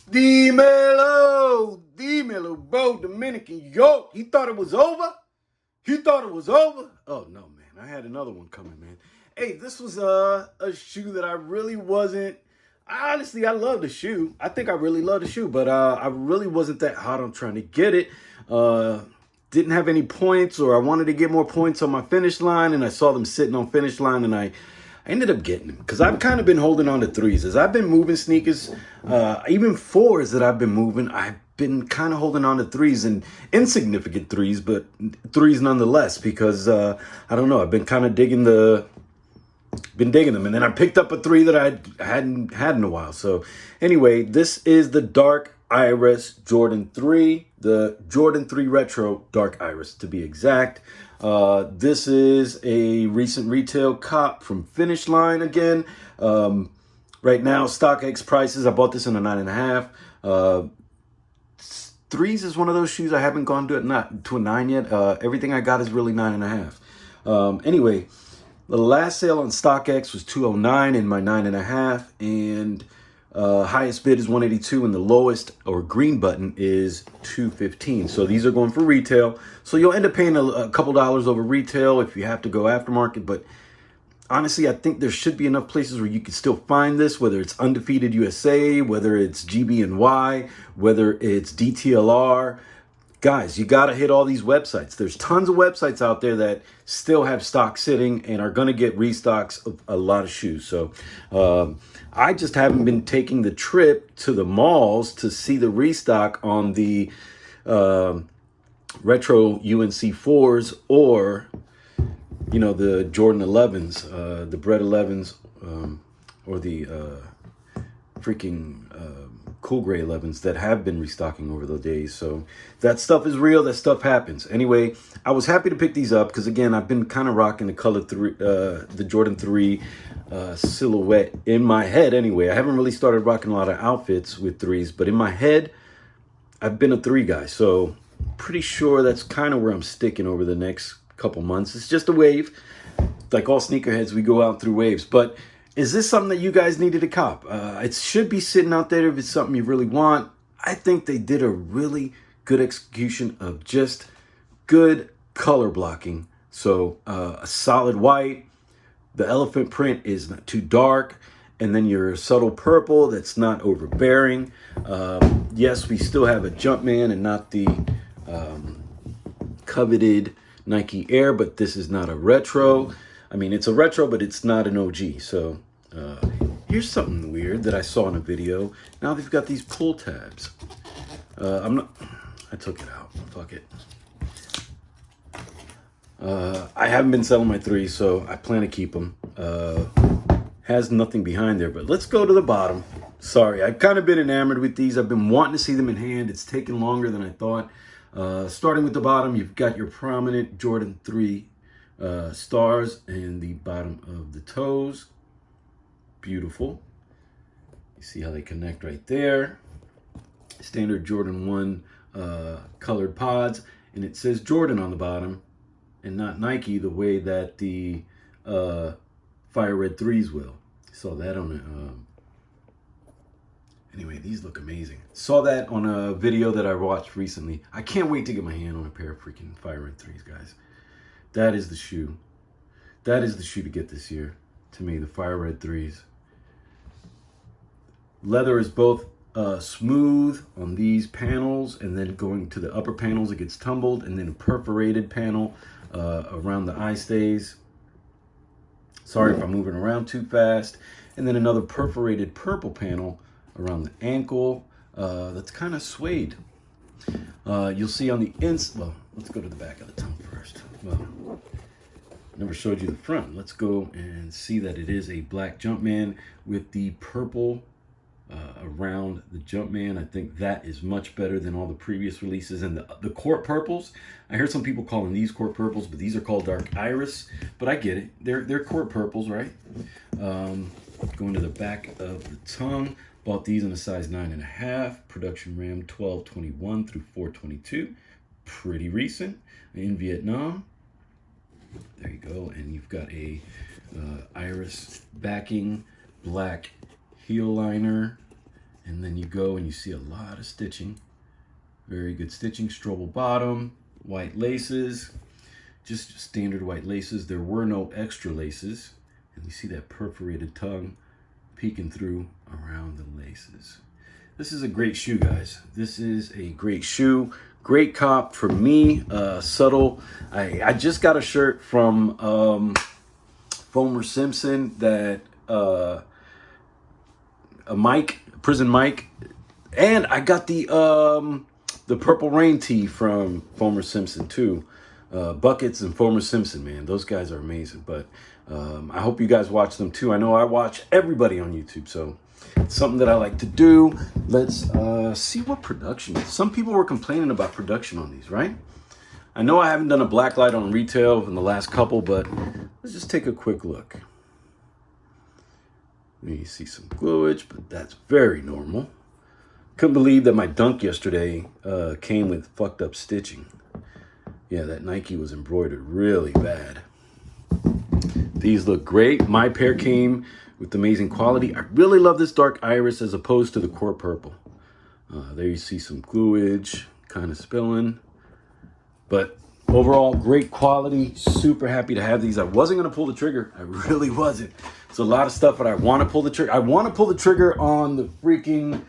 Dímelo, bro, Dominican. Yo, he thought it was over? He thought it was over? Oh, no, man. I had another one coming, man. Hey, this was a shoe that I really wasn't. Honestly, I love the shoe. I think I really love the shoe, but I really wasn't that hot on trying to get it. Didn't have any points, or I wanted to get more points on my finish line, and I saw them sitting on finish line, and I ended up getting them because I've kind of been holding on to threes as I've been moving sneakers, even fours that I've been moving. I've been kind of holding on to threes and insignificant threes, but threes nonetheless because I don't know. I've been kind of digging them, and then I picked up a three that I hadn't had in a while. So anyway, this is the Dark Iris Jordan 3, the Jordan 3 Retro Dark Iris to be exact. This is a recent retail cop from Finishline again. Right now, StockX prices, I bought this in a 9.5. Threes is one of those shoes I haven't gone to a 9 yet. Everything I got is really 9.5. Anyway, the last sale on StockX was $209 in my 9.5, and highest bid is $182, and the lowest or green button is $215. So these are going for retail. So you'll end up paying a couple dollars over retail if you have to go aftermarket. But honestly, I think there should be enough places where you can still find this, whether it's Undefeated USA, whether it's GB&Y, whether it's DTLR. Guys, you got to hit all these websites. There's tons of websites out there that still have stock sitting and are going to get restocks of a lot of shoes. So I just haven't been taking the trip to the malls to see the restock on the retro UNC 4s or, you know, the Jordan 11s, the Bred 11s, or the freaking Cool Gray 11s that have been restocking over the days. So that stuff is real. That stuff happens. Anyway, I was happy to pick these up because, again, I've been kind of rocking the color the Jordan 3 silhouette in my head. Anyway, I haven't really started rocking a lot of outfits with threes, but in my head, I've been a three guy. So pretty sure that's kind of where I'm sticking over the next couple months. It's just a wave. Like all sneakerheads, we go out through waves. But is this something that you guys needed to cop? It should be sitting out there if it's something you really want. I think they did a really good execution of just good color blocking. So a solid white, the elephant print is not too dark, and then your subtle purple that's not overbearing. Yes, we still have a Jumpman and not the coveted Nike Air, but this is not a retro. I mean, it's a retro, but it's not an OG. So here's something weird that I saw in a video. Now they've got these pull tabs. I took it out. Fuck it. I haven't been selling my threes, so I plan to keep them. Has nothing behind there, but let's go to the bottom. Sorry, I've kind of been enamored with these. I've been wanting to see them in hand. It's taken longer than I thought. Starting with the bottom, you've got your prominent Jordan 3 stars in the bottom of the toes. Beautiful. You see how they connect right there. Standard Jordan 1 colored pods, and it says Jordan on the bottom and not Nike the way that the Fire Red 3s will. Saw that on anyway, these look amazing. Saw that on a video that I watched recently. I can't wait to get my hand on a pair of freaking Fire Red 3s, guys. That is the shoe. That is the shoe to get this year. To me, the Fire Red 3s. Leather is both smooth on these panels, and then going to the upper panels, it gets tumbled, and then a perforated panel around the eye stays. Sorry if I'm moving around too fast. And then another perforated purple panel around the ankle that's kind of suede. You'll see on the well, let's go to the back of the tongue first. Well, never showed you the front. Let's go and see that it is a black Jumpman with the purple around the Jumpman. I think that is much better than all the previous releases. And the court purples, I heard some people calling these court purples, but these are called Dark Iris. But I get it. They're court purples, right? Going to the back of the tongue. Bought these in a size 9.5. Production RAM 1221 through 422. Pretty recent. In Vietnam. There you go. And you've got a Iris backing, black heel liner, And then you go and you see a lot of stitching. Very good stitching. Strobel bottom, white laces, just standard white laces. There were no extra laces. And you see that perforated tongue peeking through around the laces. This is a great shoe, guys. This is a great shoe. Great cop for me. Subtle. I just got a shirt from Foamer Simpson that a Mike, Prison Mike, and I got the Purple Rain tee from Foamer Simpson too. Buckets and Foamer Simpson, man, those guys are amazing. But I hope you guys watch them too. I know I watch everybody on YouTube, so it's something that I like to do. Let's see what production is. Some people were complaining about production on these, right? I know I haven't done a blacklight on retail in the last couple, but let's just take a quick look. You see some gluage, but that's very normal. Couldn't believe that my dunk yesterday came with fucked up stitching. Yeah, that Nike was embroidered really bad. These look great. My pair came with amazing quality. I really love this dark iris as opposed to the core purple. There you see some gluage kind of spilling. But overall, great quality. Super happy to have these. I wasn't going to pull the trigger. I really wasn't. It's a lot of stuff, but I want to pull the trigger. I want to pull the trigger on the freaking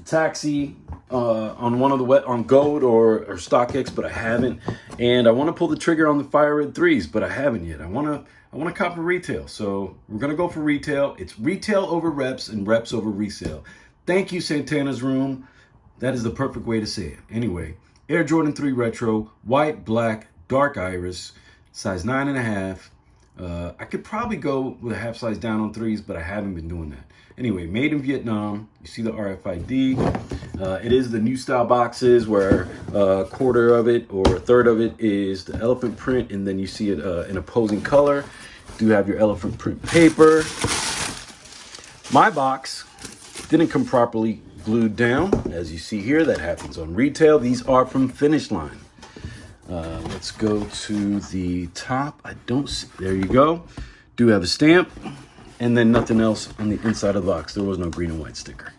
taxi on one of the on Gold or StockX, but I haven't. And I want to pull the trigger on the Fire Red 3s, but I haven't yet. I want to cop a retail. So we're going to go for retail. It's retail over reps and reps over resale. Thank you, Santana's Room. That is the perfect way to say it. Anyway, Air Jordan 3 Retro, white, black, dark iris, size 9.5. I could probably go with a half size down on 3s, but I haven't been doing that. Anyway, made in Vietnam. You see the RFID. It is the new style boxes where a quarter of it or a third of it is the elephant print, and then you see it in opposing color. You do have your elephant print paper. My box didn't come properly glued down, as you see here. That happens on retail. These are from Finishline. Let's go to the top. I don't see, there you go. Do have a stamp, and then nothing else on the inside of the box. There was no green and white sticker.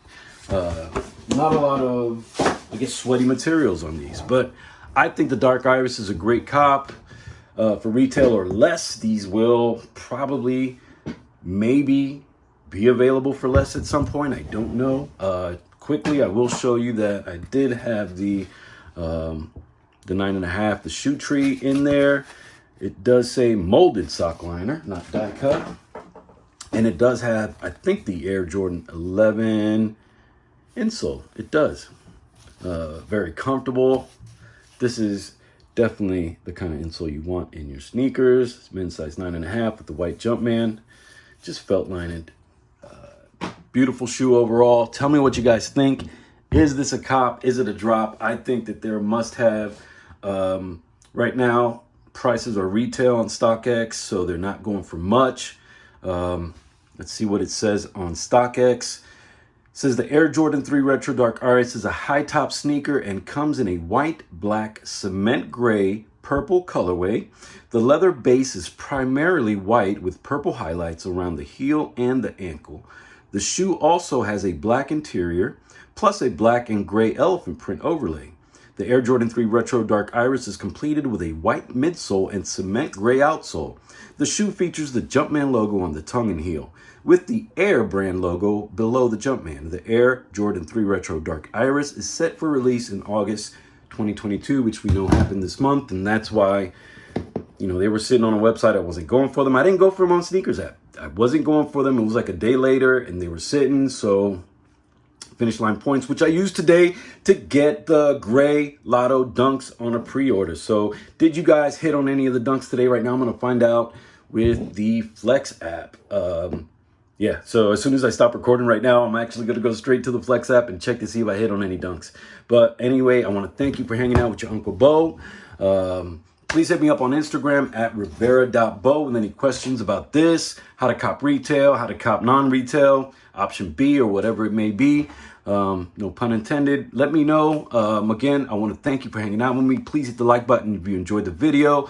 Not a lot of, I guess, sweaty materials on these, but I think the dark iris is a great cop. For retail or less, these will probably, maybe be available for less at some point. I don't know. Quickly, I will show you that I did have the 9.5, the shoe tree in there. It does say molded sock liner, not die cut. And it does have, I think, the Air Jordan 11 insole. It does. Very comfortable. This is definitely the kind of insole you want in your sneakers. It's men's size 9.5 with the white Jumpman. Just felt lined. Beautiful shoe overall. Tell me what you guys think. Is this a cop? Is it a drop? I think that they're must have. Right now, prices are retail on StockX, so they're not going for much. Let's see what it says on StockX. It says the Air Jordan 3 Retro Dark Iris is a high top sneaker and comes in a white, black, cement gray, purple colorway. The leather base is primarily white with purple highlights around the heel and the ankle. The shoe also has a black interior, plus a black and gray elephant print overlay. The Air Jordan 3 Retro Dark Iris is completed with a white midsole and cement gray outsole. The shoe features the Jumpman logo on the tongue and heel, with the Air brand logo below the Jumpman. The Air Jordan 3 Retro Dark Iris is set for release in August 2022, which we know happened this month, and that's why, you know, they were sitting on a website. I wasn't going for them. I didn't go for them on Sneakers app. I wasn't going for them. It was like a day later, and they were sitting, so Finishline points, which I used today to get the gray Lotto dunks on a pre-order. So did you guys hit on any of the dunks today? Right now, I'm going to find out with the Flex app. Yeah, so as soon as I stop recording right now, I'm actually going to go straight to the Flex app and check to see if I hit on any dunks. But anyway, I want to thank you for hanging out with your Uncle Bo. Please hit me up on Instagram at rivera.bo with any questions about this, how to cop retail, how to cop non-retail, option B or whatever it may be. No pun intended. Let me know. Again, I want to thank you for hanging out with me. Please hit the like button if you enjoyed the video.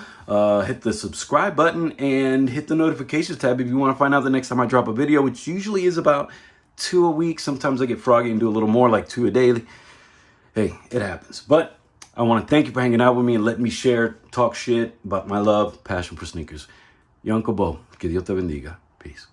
Hit the subscribe button and hit the notifications tab if you want to find out the next time I drop a video, which usually is about 2 a week. Sometimes I get froggy and do a little more, like 2 a daily. Hey, it happens. But I want to thank you for hanging out with me and letting me share, talk shit about my love, passion for sneakers. Your Uncle Bo. Que Dios te bendiga. Peace.